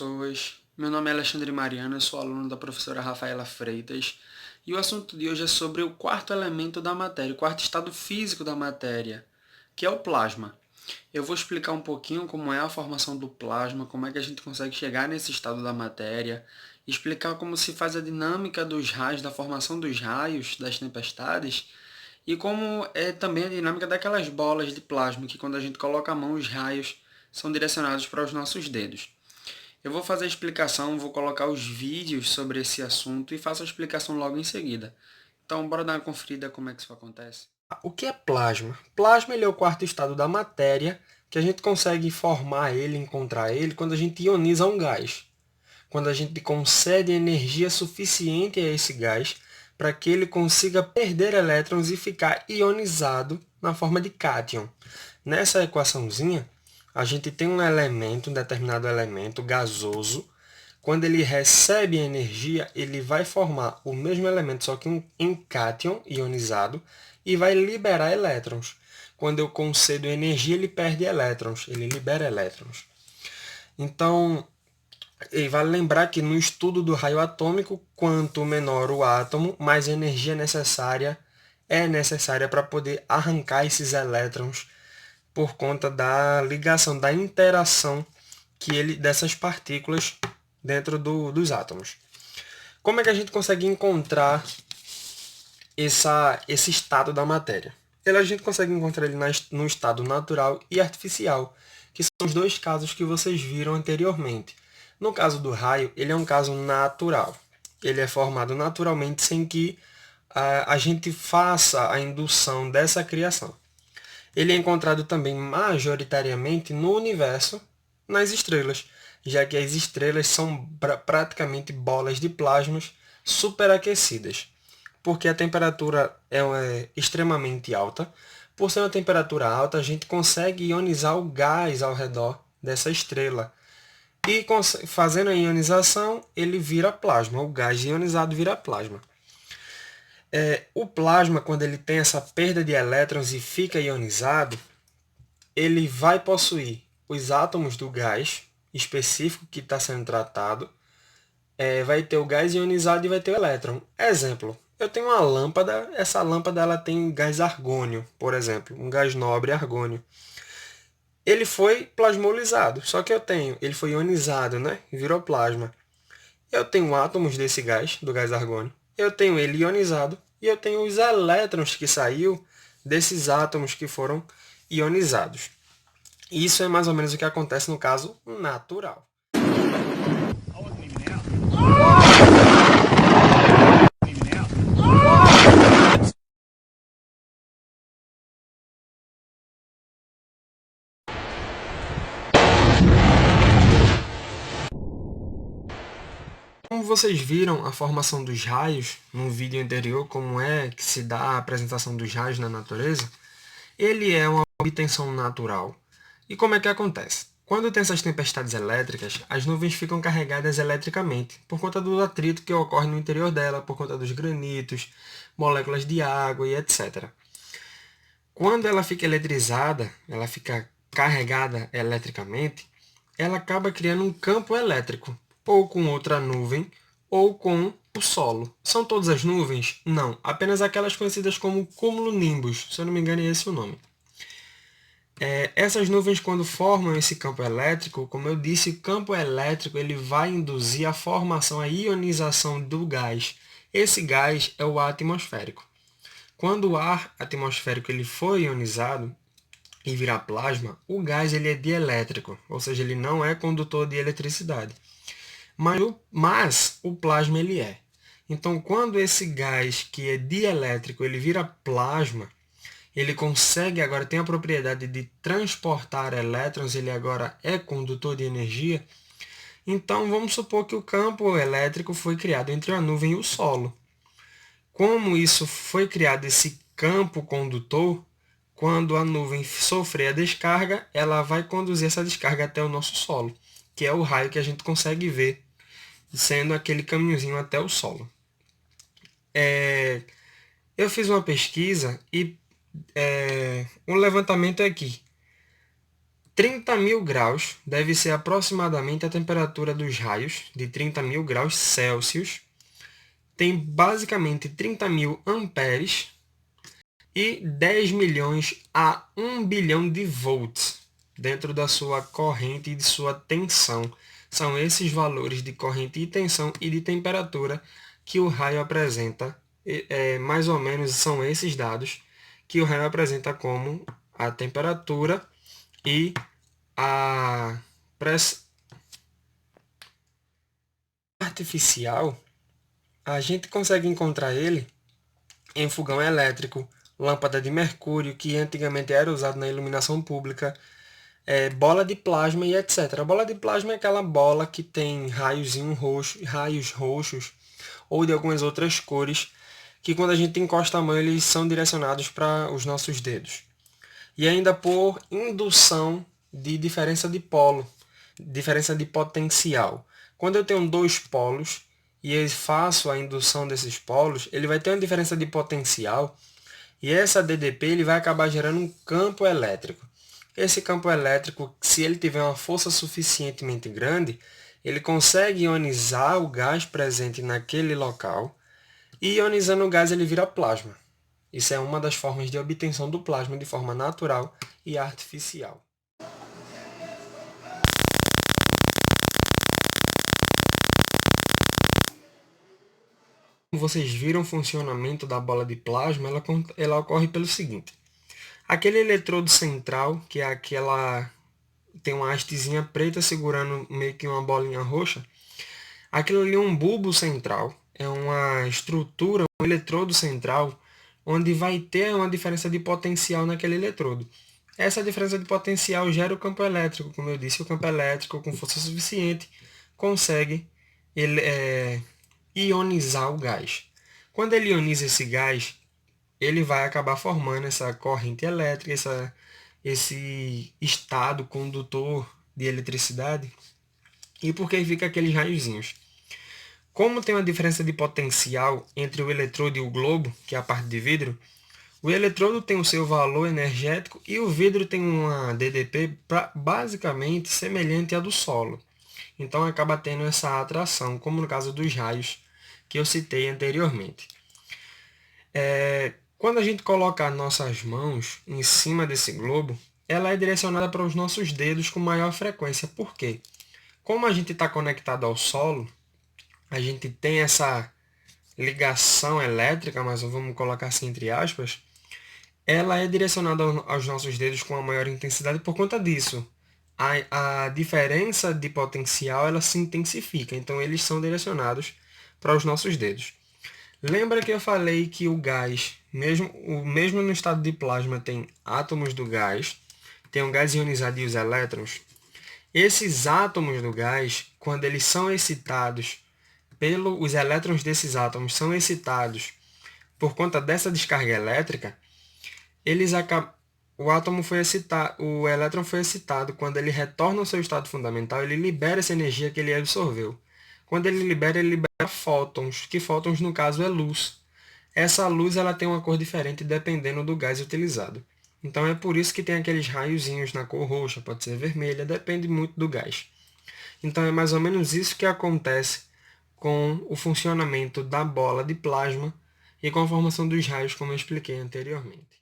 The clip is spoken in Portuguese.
pessoas. Meu nome é Alexandre Mariano, eu sou aluno da professora Rafaela Freitas e o assunto de hoje é sobre o quarto elemento da matéria, o quarto estado físico da matéria, que é o plasma. Eu vou explicar um pouquinho como é a formação do plasma, como é que a gente consegue chegar nesse estado da matéria, explicar como se faz a dinâmica dos raios, da formação dos raios, das tempestades, e como é também a dinâmica daquelas bolas de plasma, que quando a gente coloca a mão, os raios são direcionados para os nossos dedos. Eu vou fazer a explicação, vou colocar os vídeos sobre esse assunto e faço a explicação logo em seguida. Então, bora dar uma conferida como é que isso acontece. O que é plasma? Plasma ele é o quarto estado da matéria, que a gente consegue formar ele, encontrar ele, quando a gente ioniza um gás. Quando a gente concede energia suficiente a esse gás para que ele consiga perder elétrons e ficar ionizado na forma de cátion. Nessa equaçãozinha, a gente tem um elemento, um determinado elemento gasoso. Quando ele recebe energia, ele vai formar o mesmo elemento, só que em cátion ionizado, e vai liberar elétrons. Quando eu concedo energia, ele perde elétrons, ele libera elétrons. Então, e vale lembrar que no estudo do raio atômico, quanto menor o átomo, mais energia é necessária para poder arrancar esses elétrons por conta da ligação, da interação dessas partículas dentro dos átomos. Como é que a gente consegue encontrar esse estado da matéria? A gente consegue encontrar ele no estado natural e artificial, que são os dois casos que vocês viram anteriormente. No caso do raio, ele é um caso natural. Ele é formado naturalmente sem que a gente faça a indução dessa criação. Ele é encontrado também majoritariamente no universo, nas estrelas, já que as estrelas são praticamente bolas de plasmas superaquecidas, porque a temperatura é extremamente alta. Por ser uma temperatura alta, a gente consegue ionizar o gás ao redor dessa estrela. E fazendo a ionização, ele vira plasma. O gás ionizado vira plasma. O plasma, quando ele tem essa perda de elétrons e fica ionizado, ele vai possuir os átomos do gás específico que está sendo tratado, vai ter o gás ionizado e vai ter o elétron. Exemplo, eu tenho uma lâmpada, essa lâmpada ela tem gás argônio, por exemplo, um gás nobre argônio. Ele foi plasmolizado, só que ele foi ionizado, né? Virou plasma. Eu tenho átomos desse gás, do gás argônio, eu tenho ele ionizado e eu tenho os elétrons que saiu desses átomos que foram ionizados. Isso é mais ou menos o que acontece no caso natural. Como vocês viram a formação dos raios no vídeo anterior, como é que se dá a apresentação dos raios na natureza, ele é uma obtenção natural. E como é que acontece? Quando tem essas tempestades elétricas, as nuvens ficam carregadas eletricamente, por conta do atrito que ocorre no interior dela, por conta dos granitos, moléculas de água e etc. Quando ela fica eletrizada, ela fica carregada eletricamente, ela acaba criando um campo elétrico, ou com outra nuvem, ou com o solo. São todas as nuvens? Não, apenas aquelas conhecidas como cumulonimbus, se eu não me engano é esse o nome. Essas nuvens, quando formam esse campo elétrico, como eu disse, o campo elétrico ele vai induzir a formação, a ionização do gás. Esse gás é o ar atmosférico. Quando o ar atmosférico ele foi ionizado e virar plasma, o gás ele é dielétrico, ou seja, ele não é condutor de eletricidade. Mas o plasma ele é. Então, quando esse gás que é dielétrico ele vira plasma, ele consegue agora, tem a propriedade de transportar elétrons, ele agora é condutor de energia. Então, vamos supor que o campo elétrico foi criado entre a nuvem e o solo. Como isso foi criado, esse campo condutor, quando a nuvem sofrer a descarga, ela vai conduzir essa descarga até o nosso solo, que é o raio que a gente consegue ver, sendo aquele caminhozinho até o solo. Eu fiz uma pesquisa e um levantamento aqui. 30.000 graus deve ser aproximadamente a temperatura dos raios, de 30.000 graus Celsius. Tem basicamente 30.000 amperes e 10 milhões a 1 bilhão de volts dentro da sua corrente e de sua tensão. São esses valores de corrente e tensão e de temperatura que o raio apresenta. Mais ou menos são esses dados que o raio apresenta como a temperatura e a pressão artificial. A gente consegue encontrar ele em fogão elétrico, lâmpada de mercúrio, que antigamente era usado na iluminação pública, bola de plasma e etc. A bola de plasma é aquela bola que tem raios roxos ou de algumas outras cores, que quando a gente encosta a mão eles são direcionados para os nossos dedos. E ainda por indução de diferença de polo, diferença de potencial. Quando eu tenho dois polos e eu faço a indução desses polos, ele vai ter uma diferença de potencial e essa DDP ele vai acabar gerando um campo elétrico. Esse campo elétrico, se ele tiver uma força suficientemente grande, ele consegue ionizar o gás presente naquele local e ionizando o gás ele vira plasma. Isso é uma das formas de obtenção do plasma de forma natural e artificial. Como vocês viram o funcionamento da bola de plasma, ela ocorre pelo seguinte. Aquele eletrodo central, que é tem uma hastezinha preta segurando meio que uma bolinha roxa, aquilo ali é um bulbo central, é uma estrutura, um eletrodo central, onde vai ter uma diferença de potencial naquele eletrodo. Essa diferença de potencial gera o campo elétrico, como eu disse, o campo elétrico com força suficiente consegue ionizar o gás. Quando ele ioniza esse gás, ele vai acabar formando essa corrente elétrica, esse estado condutor de eletricidade. E por que fica aqueles raiozinhos? Como tem uma diferença de potencial entre o eletrodo e o globo, que é a parte de vidro, o eletrodo tem o seu valor energético e o vidro tem uma DDP basicamente semelhante à do solo. Então acaba tendo essa atração, como no caso dos raios que eu citei anteriormente. Quando a gente coloca as nossas mãos em cima desse globo, ela é direcionada para os nossos dedos com maior frequência. Por quê? Como a gente está conectado ao solo, a gente tem essa ligação elétrica, mas vamos colocar assim entre aspas, ela é direcionada aos nossos dedos com uma maior intensidade por conta disso. A diferença de potencial ela se intensifica, então eles são direcionados para os nossos dedos. Lembra que eu falei que o gás, mesmo no estado de plasma, tem átomos do gás, tem um gás ionizado e os elétrons? Esses átomos do gás, quando eles são excitados, os elétrons desses átomos são excitados por conta dessa descarga elétrica, o elétron foi excitado, quando ele retorna ao seu estado fundamental, ele libera essa energia que ele absorveu. Quando ele libera fótons, que fótons no caso é luz. Essa luz ela tem uma cor diferente dependendo do gás utilizado. Então é por isso que tem aqueles raiozinhos na cor roxa, pode ser vermelha, depende muito do gás. Então é mais ou menos isso que acontece com o funcionamento da bola de plasma e com a formação dos raios, como eu expliquei anteriormente.